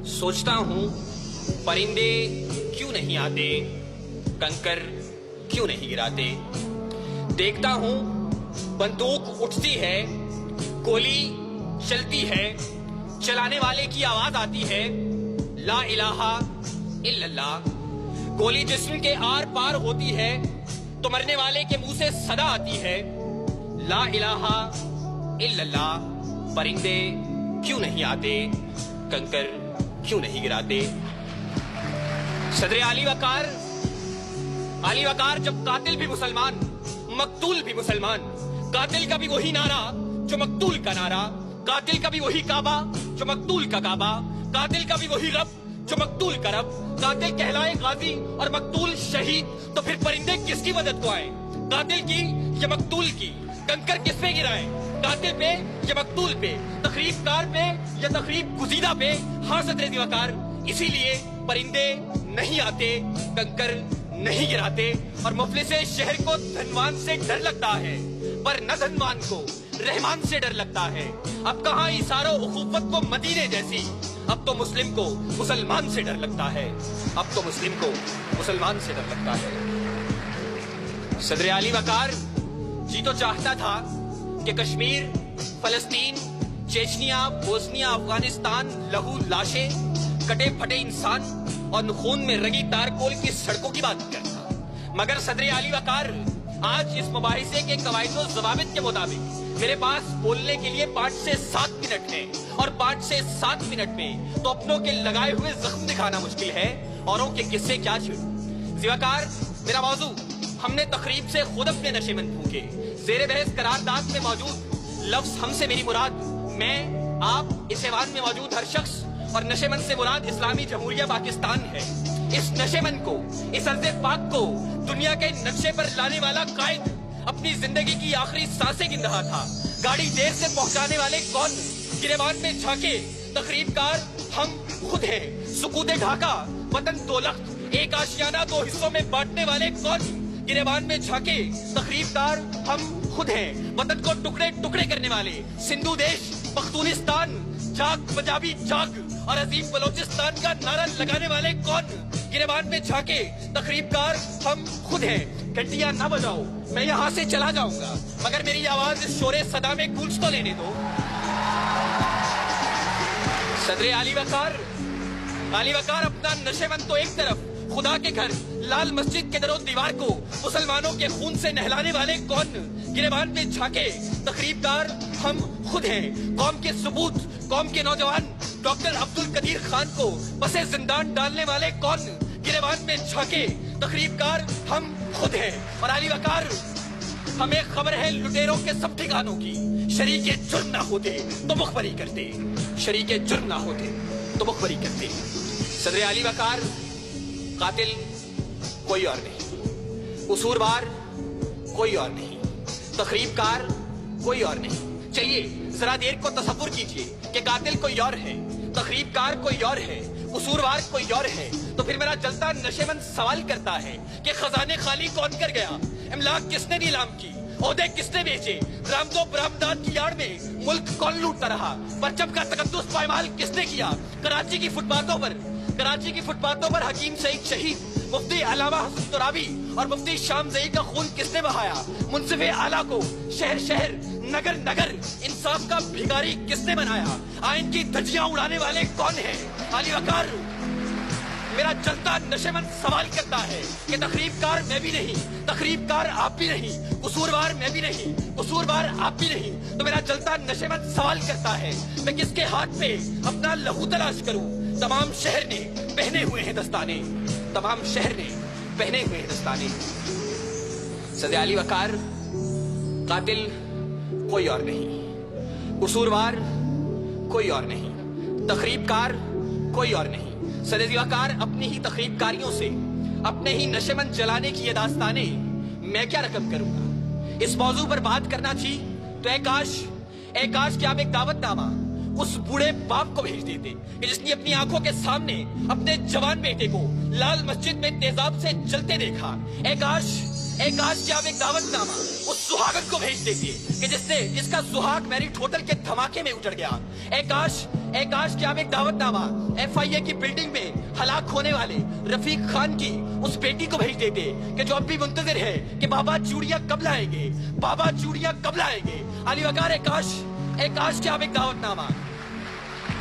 सोचता हूँ परिंदे क्यों नहीं आते, कंकर क्यों नहीं गिराते। देखता हूँ बंदूक उठती है, गोली चलती है, चलाने वाले की आवाज आती है, ला इलाहा इल्लल्लाह। गोली जिस्म के आर पार होती है तो मरने वाले के मुंह से सदा आती है, ला इलाहा इल्लल्लाह। परिंदे क्यों नहीं आते, कंकर क्यों नहीं गिराते। सदर आली वकार जब कातिल भी मुसलमान, मकतूल भी मुसलमान, कातिल का भी वही नारा जो मकतूल का नारा, कातिल का भी वही काबा जो मकतूल का काबा, कातिल का भी वही रब जो मकतूल का रब। कातिल कहलाए गाजी और मकतूल शहीद, तो फिर परिंदे किसकी मदद को आए, कातिल की या मकतूल की। कंकर किस पे गिराए, कातिल पे या मकतूल पे, तखरीबकार पे या तखरीब गुजीदा पे। हाँ सदर वकार, इसीलिए परिंदे नहीं आते, कंकर नहीं गिराते। और मुफलिस शहर को धनवान से डर लगता है, पर न धनवान को रहमान से डर लगता है। अब कहाँ इसारो उखुवत को मदीने जैसी, अब तो मुस्लिम को मुसलमान से डर लगता है, अब तो मुस्लिम को मुसलमान से डर लगता है। सदर आली वकार जी तो चाहता था कि कश्मीर, फलस्तीन, चेचनिया, बोस्निया, अफगानिस्तान, लहू लाशें, कटे फटे इंसान और खून में रंगी तारकोल की सड़कों की बात करता। मगर सदर आली वकार आज इस मुबाहिसे के कवायदो ज़वाबित के मुताबिक मेरे पास बोलने के लिए 5 से 7 मिनट है, और 5 से 7 मिनट में तो अपनों के लगाए हुए जख्म दिखाना मुश्किल है, औरों के किस्से क्या छेड़ूं। ज़िवाकार मेरा मौजू, हमने तकरीब से खुद अपने नशेमंद फूके। ज़ेरे बहस करारदाद में मौजूद लफ्ज हमसे मेरी मुराद, मैं, आप, इस ऐवान में मौजूद हर शख्स, और नशेमंद से मुराद इस्लामी जमहूरिया पाकिस्तान है। इस नशेमंद को, इस अर्ज़े पाक को दुनिया के नक्शे पर लाने वाला कायद अपनी जिंदगी की आखिरी सांसें गिन रहा था। गाड़ी देर से पहुंचाने वाले कौन, गिरेबान में झांके तकरीबकार हम खुद हैं। सुकूते ढाका वतन दो लख्त, एक आशियाना 2 हिस्सों में बांटने वाले कौन, गिरेबान में झांके तकरीबकार हम खुद हैं। वतन को टुकड़े टुकड़े करने वाले सिंधु देश, पख्तूनिस्तान, जाग पंजाबी जाग और अजीम बलोचिस्तान का नारा लगाने वाले कौन, गिरेबान में झांके तकरीबकार हम खुद हैं। घंटियां ना बजाओ, मैं यहाँ से चला जाऊंगा, मगर मेरी आवाज इस शोरे सदा में गूंज तो लेने दो। सदर आली वकार अपना नशेमंद तो एक तरफ, खुदा के घर लाल मस्जिद के दरो दीवार को मुसलमानों के खून से नहलाने वाले कौन, गिरेबान में झांके तकरीबकार हम खुद हैं। कौम के सबूत, कौम के नौजवान डॉक्टर अब्दुल कदीर खान को बसे जिंदान डालने वाले कौन, गिरेबान में झांके तकरीबकार हम खुद हैं। और आली वकार हमें खबर है लुटेरों के सब ठिकानों की, शरीके जुर्म ना होते तो मुखबरी करते, शरीके जुर्म ना होते तो मुखबरी करते। सदर आली वकार कातिल कोई और नहीं, कसूरवार कोई और नहीं, तकरीबकार कोई और नहीं। चलिए जरा देर को तसव्वुर कीजिए कि कातिल कोई और है, तकरीबकार कोई और है, कसूरवार कोई और है। तो फिर मेरा जलता नशेमंद सवाल करता है कि खजाने खाली कौन कर गया, इमलाक किसने नीलाम की, ओहदे किसने बेचे, रामदो बरामदात की आड़ में मुल्क कौन लूटता रहा, परचम का तकद्दुस पायमाल किसने किया। कराची की फुटपाथों पर हकीम सईद शहीद, मुफ्ती अलामा हसन तुराबी और मुफ्ती शाम ज़ई का खून किसने बहाया। मुंसिफे आला को शहर शहर, नगर नगर इंसाफ का भिखारी किसने बनाया। आइन की धज्जियां उड़ाने वाले कौन है। आली वकार मेरा जलता नशेमंद सवाल करता है कि तकरीबकार मैं भी नहीं, तकरीबकार आप भी नहीं, कसूरवार मैं भी नहीं, कसूरवार आप भी नहीं। तो मेरा जलता नशेमंद सवाल करता है मैं किसके हाथ पे अपना लहू तलाश करूं। तमाम शहर ने पहने हुए हैं दस्ताने, तमाम शहर ने पहने हुए हैं दस्ताने। सदर आली वकार कातिल कोई और नहीं, कसूरवार कोई और नहीं, तकरीबकार कोई और नहीं। सदर वकार अपनी ही तकरीबकारियों से, अपने ही नशेमंद जलाने की ये दास्ताने मैं क्या रकम करूंगा। इस मौजू पर बात करना थी तो ए काश कि आप एक दावतनामा उस बूढ़े बाप को भेज देते कि जिसने अपनी आंखों के सामने अपने जवान बेटे को लाल मस्जिद में तेजाब से जलते देखा। ए काश कि आप एक दावतनामा उस सुहागन को भेज देते कि जिसका सुहाग मैरिट होटल के धमाके में उजड़ गया। ए काश क्या एक दावतनामा FIA की बिल्डिंग में हलाक होने वाले रफीक खान की उस बेटी को भेज देते कि जो अब भी मुंतजिर है कि बाबा चूड़ियां कब लाएंगे, बाबा चूड़ियां कब लाएंगे। अली वकार ए काश क्या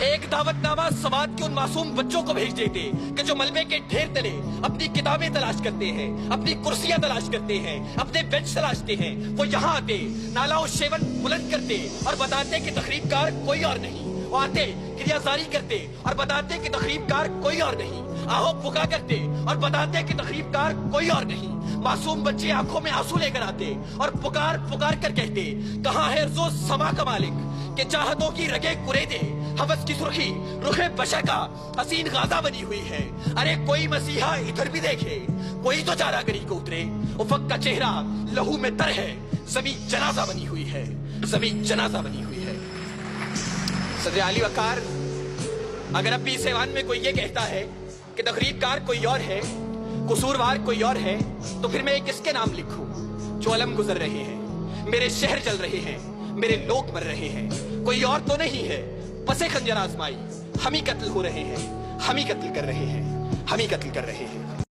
एक दावतनामा समाज के उन मासूम बच्चों को भेज देते कि जो मलबे के ढेर तले अपनी किताबें तलाश करते हैं, अपनी कुर्सियां तलाश करते हैं, अपने बेंच तलाशते हैं। वो यहाँ आते, नाला शेवन बुलंद करते और बताते कि तकरीबकार कोई और नहीं। वो आते, क्रियाजारी करते और बताते कि तकरीबकार कोई और नहीं। आहो पुका करते और बताते कि तकरीबकार कोई और नहीं। मासूम बच्चे आंखों में आंसू लेकर आते और पुकार पुकार कर कहते, कहाँ है जो समा का मालिक कि चाहतों की रगे कुरेदे, हवस की सुर्खी रुखे बशर का हसीन गाजा बनी हुई है। अरे कोई मसीहा इधर भी देखे, कोई तो चारागरी को उतरे। उफक का चेहरा लहू में तर है, जमीन जनाजा बनी हुई है, जमीन जनाजा बनी हुई है। सदर अली वकार, अगर अब भी इस ऐवान में कोई ये कहता है कि तकरीबकार कोई और है, कसूरवार कोई और है, तो फिर मैं किसके नाम लिखूं? जो अलम गुजर रहे हैं, मेरे शहर जल रहे हैं, मेरे लोग मर रहे हैं, कोई और तो नहीं है। पसे खंजर आजमाई, हम ही कत्ल हो रहे हैं, हम ही कत्ल कर रहे हैं, हम ही कत्ल कर रहे हैं।